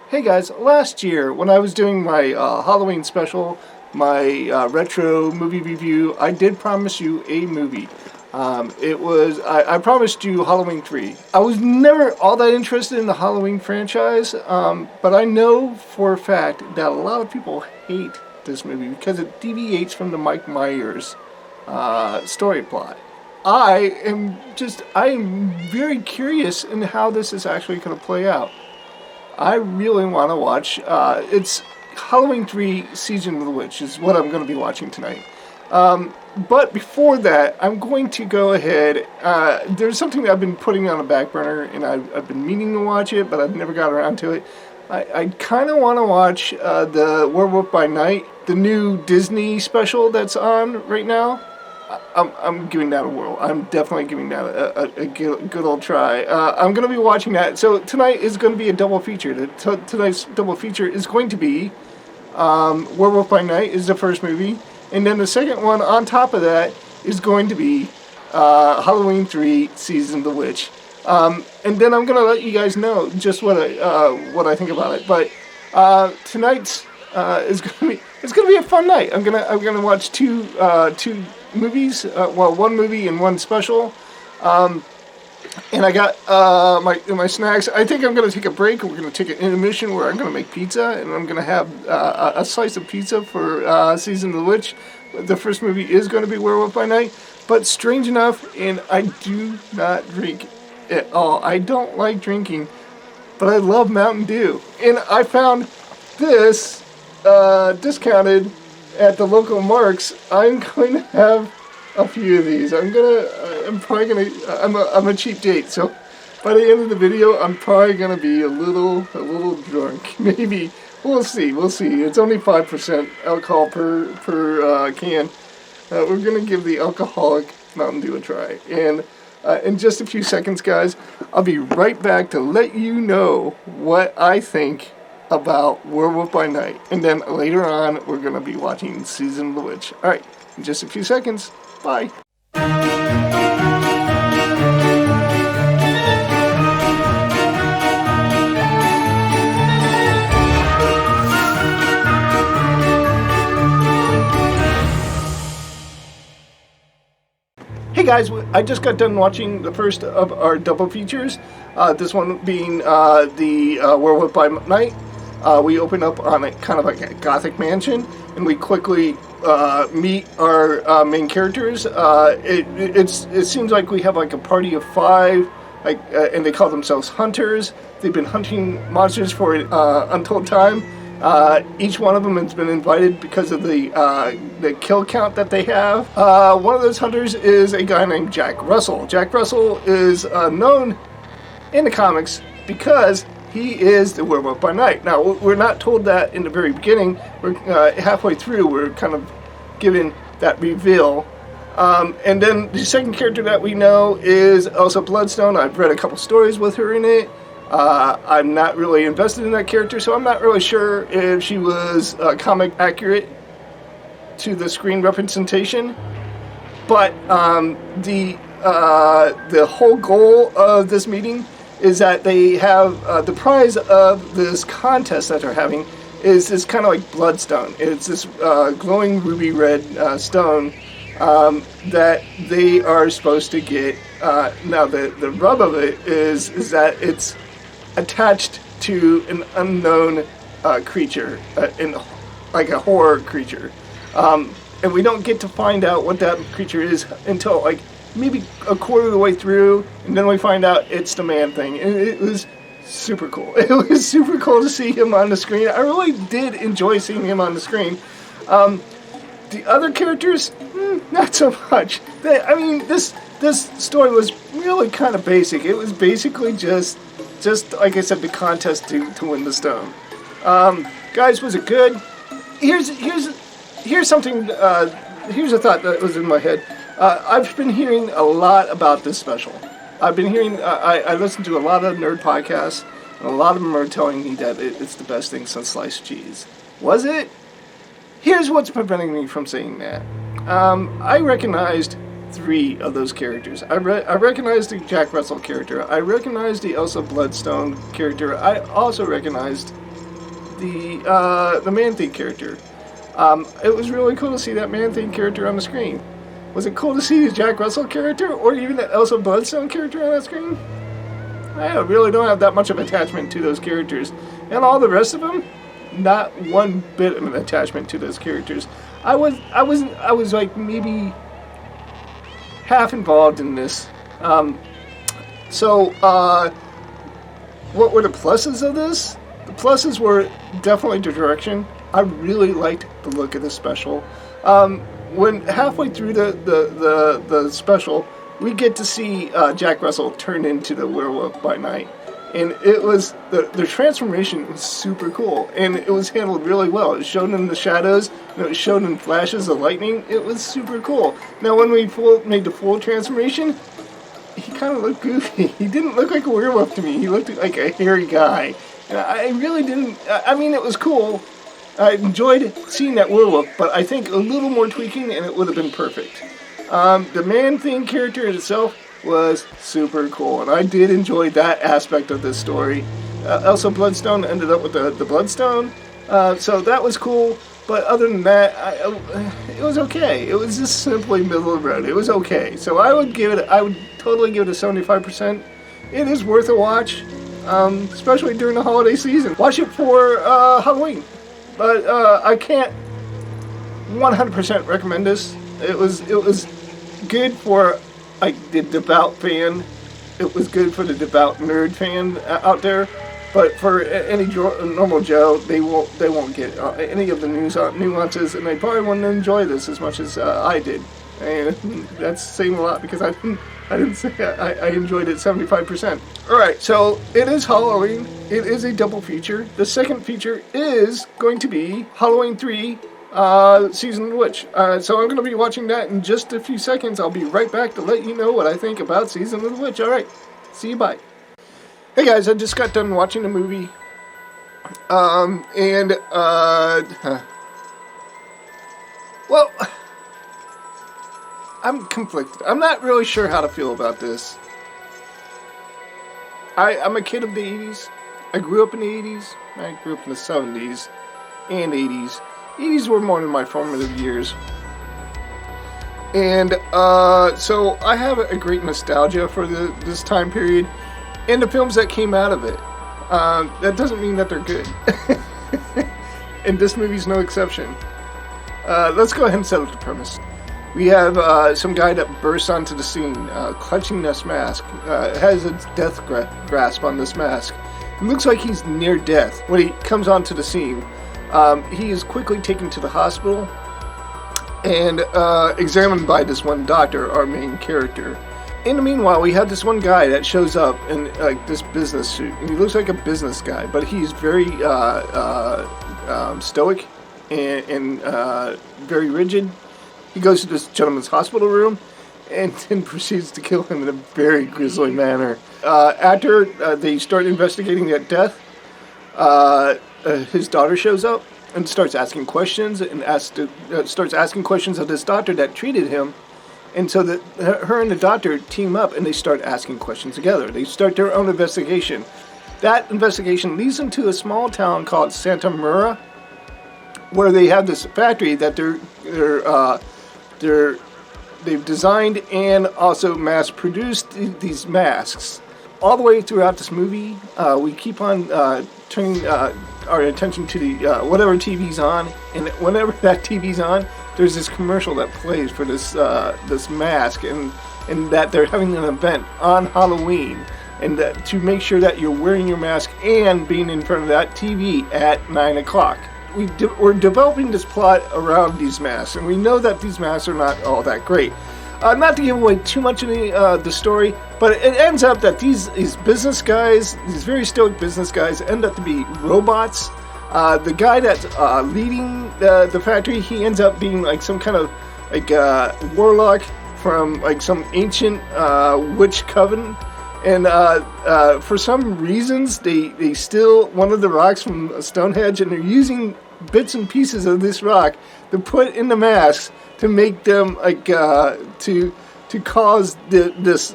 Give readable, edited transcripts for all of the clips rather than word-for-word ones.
Hey guys, last year when I was doing my Halloween special, my retro movie review, I did promise you a movie. I promised you Halloween 3. I was never all that interested in the Halloween franchise, but I know for a fact that a lot of people hate this movie because it deviates from the Mike Myers story plot. I am very curious in how this is actually going to play out. I really want to watch. It's Halloween 3 Season of the Witch is what I'm going to be watching tonight. But before that, I'm going to go ahead. There's something that I've been putting on a back burner, and I've been meaning to watch it, but I've never got around to it. I kind of want to watch the Werewolf by Night, the new Disney special that's on right now. I'm giving that a whirl. I'm definitely giving that a good old try. I'm going to be watching that. So tonight is going to be a double feature. Tonight's double feature is going to be Werewolf by Night is the first movie. And then the second one on top of that is going to be Halloween 3 Season of the Witch. And then I'm going to let you guys know just what I think about it. But tonight's is going to be a fun night. I'm gonna watch two movies. One movie and one special. And I got my snacks. I think I'm gonna take a break. We're gonna take an intermission where I'm gonna make pizza, and I'm gonna have a slice of pizza for Season of the Witch. The first movie is going to be Werewolf by Night. But strange enough, and I do not drink at all. I don't like drinking, but I love Mountain Dew, and I found this discounted at the local Marks. I'm going to have a few of these. I'm a cheap date, so by the end of the video, I'm probably gonna be a little drunk. Maybe we'll see. It's only 5% alcohol per can. We're gonna give the alcoholic Mountain Dew a try, and in just a few seconds, guys, I'll be right back to let you know what I think about Werewolf by Night. And then later on, we're going to be watching Season of the Witch. Alright, in just a few seconds. Bye. Hey guys, I just got done watching the first of our double features. This one being the Werewolf by Night. We open up on a kind of like a gothic mansion, and we quickly meet our main characters. It seems like we have like a party of 5, and they call themselves hunters. They've been hunting monsters for untold time. Each one of them has been invited because of the kill count that they have. One of those hunters is a guy named Jack Russell. Jack Russell is known in the comics because he is the Werewolf by Night. Now, we're not told that in the very beginning. We're halfway through, we're kind of given that reveal. And then the second character that we know is Elsa Bloodstone. I've read a couple stories with her in it. I'm not really invested in that character, so I'm not really sure if she was comic accurate to the screen representation. But the whole goal of this meeting is that they have the prize of this contest that they're having is this kind of like bloodstone. It's this glowing ruby red stone that they are supposed to get. Now the rub of it is that it's attached to an unknown creature, like a horror creature, and we don't get to find out what that creature is until like maybe a quarter of the way through, and then we find out it's the Man-Thing, and it was super cool. It was super cool to see him on the screen. I really did enjoy seeing him on the screen. The other characters, not so much. This story was really kind of basic. It was basically just like I said, the contest to win the stone. Guys, was it good? Here's something. Here's a thought that was in my head. I've been hearing a lot about this special. I've been hearing. I listened to a lot of nerd podcasts, and a lot of them are telling me that it's the best thing since sliced cheese. Was it? Here's what's preventing me from saying that. I recognized 3 of those characters. I recognized the Jack Russell character. I recognized the Elsa Bloodstone character. I also recognized the Man-Thing character. It was really cool to see that Man-Thing character on the screen. Was it cool to see the Jack Russell character, or even the Elsa Bloodstone character on that screen? I really don't have that much of attachment to those characters. And all the rest of them, not one bit of an attachment to those characters. I was like maybe half involved in this. What were the pluses of this? The pluses were definitely the direction. I really liked the look of the special. When halfway through the special, we get to see Jack Russell turn into the Werewolf by Night. And it was, the transformation was super cool. And it was handled really well. It was shown in the shadows, and it was shown in flashes of lightning. It was super cool. Now when we made the full transformation, he kind of looked goofy. He didn't look like a werewolf to me. He looked like a hairy guy. And I really didn't, I mean, it was cool. I enjoyed seeing that werewolf, but I think a little more tweaking and it would have been perfect. The Man-Thing character itself was super cool, and I did enjoy that aspect of this story. Elsa Bloodstone ended up with the Bloodstone, so that was cool, but other than that, it was okay. It was just simply middle of the road. It was okay. So I would totally give it a 75%. It is worth a watch, especially during the holiday season. Watch it for Halloween. But I can't 100% recommend this. It was good for the devout fan. It was good for the devout nerd fan out there. But for any normal Joe, they won't get any of the nuances, and they probably wouldn't enjoy this as much as I did. And that's saying a lot because I didn't say I enjoyed it 75%. Alright, so it is Halloween. It is a double feature. The second feature is going to be Halloween 3, Season of the Witch. So I'm going to be watching that in just a few seconds. I'll be right back to let you know what I think about Season of the Witch. Alright, see you, bye. Hey guys, I just got done watching the movie. Well, I'm conflicted. I'm not really sure how to feel about this. I'm a kid of the 80s. I grew up in the 80s. I grew up in the 70s and 80s. 80s were more than my formative years. And so I have a great nostalgia for this time period and the films that came out of it. That doesn't mean that they're good. And this movie's no exception. Let's go ahead and set up the premise. We have some guy that bursts onto the scene, clutching this mask, has a death grasp on this mask. It looks like he's near death. When he comes onto the scene, he is quickly taken to the hospital and examined by this one doctor, our main character. In the meanwhile, we have this one guy that shows up in this business suit, and he looks like a business guy, but he's very stoic and very rigid. He goes to this gentleman's hospital room and then proceeds to kill him in a very grisly manner. After they start investigating that death, his daughter shows up and starts asking questions and starts asking questions of this doctor that treated him. And so that her and the doctor team up and they start asking questions together. They start their own investigation. That investigation leads them to a small town called Santa Mura, where they have this factory that they've designed and also mass-produced these masks. All the way throughout this movie, we keep on turning our attention to the whatever TV's on, and whenever that TV's on, there's this commercial that plays for this mask, and that they're having an event on Halloween, and to make sure that you're wearing your mask and being in front of that TV at 9 o'clock. We're developing this plot around these masks, and we know that these masks are not all that great. Not to give away too much of the story, but it ends up that these business guys, these very stoic business guys, end up to be robots. The guy that's leading the factory, he ends up being like some kind of warlock from like some ancient witch coven. And for some reasons, they steal one of the rocks from Stonehenge, and they're using bits and pieces of this rock to put in the masks to make them to cause this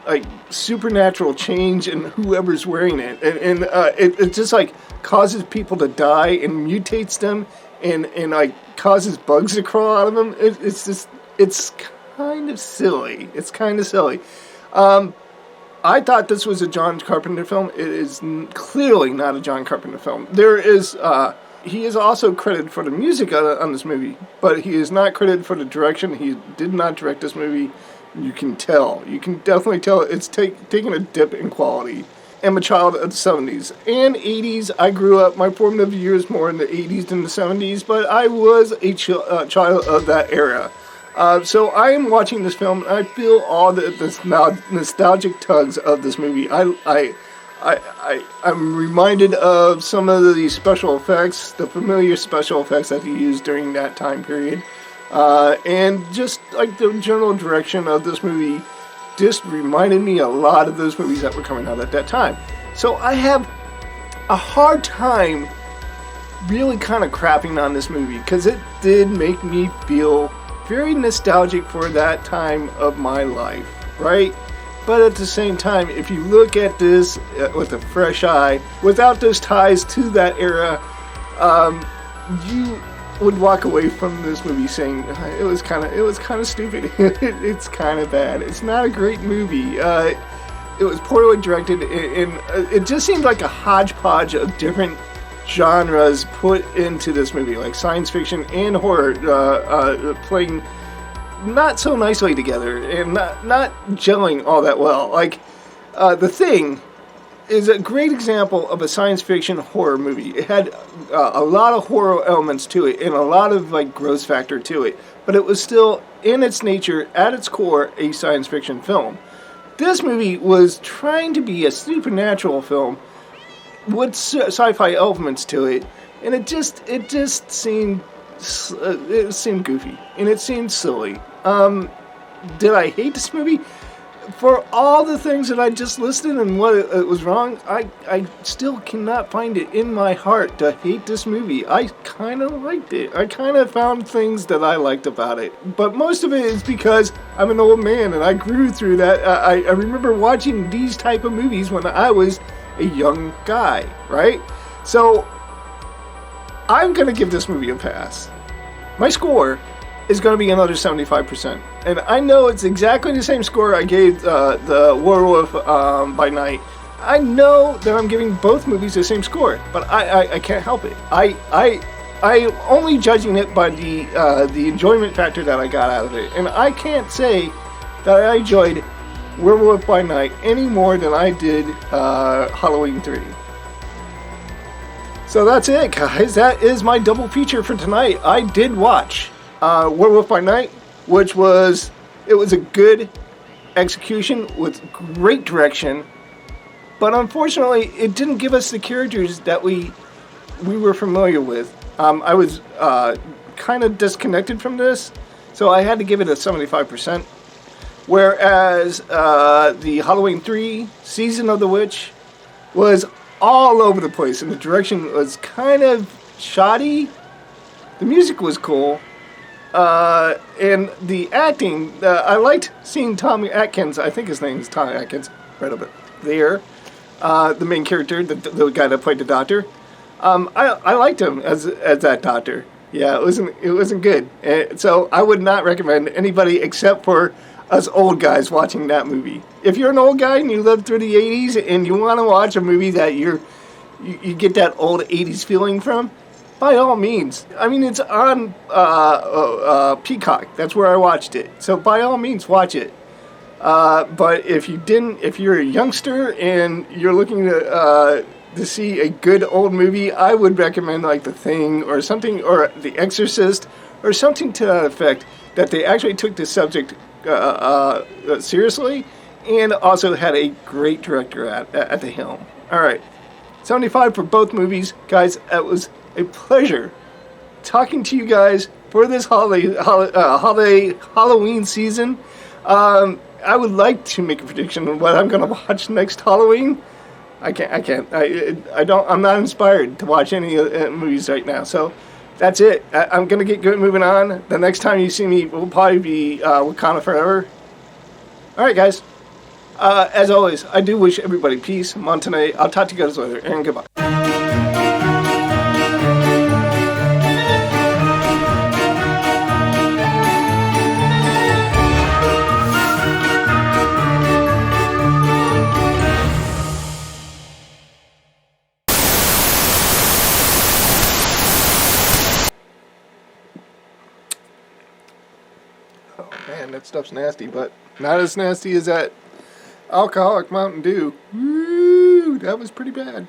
like supernatural change in whoever's wearing it, and it just like causes people to die and mutates them, and like causes bugs to crawl out of them. It's kind of silly. It's kind of silly. I thought this was a John Carpenter film. It is clearly not a John Carpenter film. He is also credited for the music on this movie, but he is not credited for the direction. He did not direct this movie. You can tell. You can definitely tell it's taking a dip in quality. I'm a child of the 70s and 80s. I grew up, my formative years more in the 80s than the 70s, but I was a child of that era. So I am watching this film, and I feel all the nostalgic tugs of this movie. I'm reminded of some of the special effects, the familiar special effects that he used during that time period. And just like the general direction of this movie just reminded me a lot of those movies that were coming out at that time. So I have a hard time really kind of crapping on this movie because it did make me feel very nostalgic for that time of my life, right? But at the same time, if you look at this with a fresh eye, without those ties to that era, you would walk away from this movie saying it was kind of stupid. It's kind of bad. It's not a great movie. It was poorly directed, and it just seemed like a hodgepodge of different genres put into this movie, like science fiction and horror, playing not so nicely together and not gelling all that well. Like, The Thing is a great example of a science fiction horror movie. It had a lot of horror elements to it and a lot of like gross factor to it, but it was still in its nature, at its core, a science fiction film. This movie was trying to be a supernatural film with sci-fi elements to it, and it just seemed goofy and it seemed silly. Did I hate this movie? For all the things that I just listed and what it was wrong, I still cannot find it in my heart to hate this movie. I kind of liked it. I kind of found things that I liked about it. But most of it is because I'm an old man and I grew through that. I remember watching these type of movies when I was a young guy, right? So I'm going to give this movie a pass. My score is going to be another 75%. And I know it's exactly the same score I gave the Werewolf by Night. I know that I'm giving both movies the same score, but I can't help it. I'm only judging it by the enjoyment factor that I got out of it. And I can't say that I enjoyed Werewolf by Night any more than I did Halloween 3. So that's it, guys. That is my double feature for tonight. I did watch Werewolf by Night, which was a good execution with great direction, but unfortunately it didn't give us the characters that we were familiar with. I was kind of disconnected from this, so I had to give it a 75%. Whereas the Halloween 3 Season of the Witch was all over the place, and the direction was kind of shoddy. The music was cool. And the acting, I liked seeing Tommy Atkins. I think his name is Tommy Atkins, right over there. The main character, the guy that played the doctor. I liked him as that doctor. Yeah, it wasn't good. So I would not recommend anybody except for us old guys watching that movie. If you're an old guy and you lived through the 80s and you want to watch a movie that you get that old 80s feeling from, by all means. I mean, it's on Peacock. That's where I watched it. So by all means, watch it. But if you're a youngster and you're looking to see a good old movie, I would recommend like The Thing or something, or The Exorcist, or something to that effect, that they actually took the subject seriously and also had a great director at the helm. All right, 75 for both movies, guys. It was a pleasure talking to you guys for this Halloween season. I would like to make a prediction on what I'm going to watch next Halloween. I can't. I'm not inspired to watch any movies right now. So that's it. I'm going to get good moving on. The next time you see me will probably be Wakanda Forever. All right, guys. As always, I do wish everybody peace. I'm on tonight. I'll talk to you guys later, and goodbye. Oh man, that stuff's nasty, but not as nasty as that alcoholic Mountain Dew. Woo, that was pretty bad.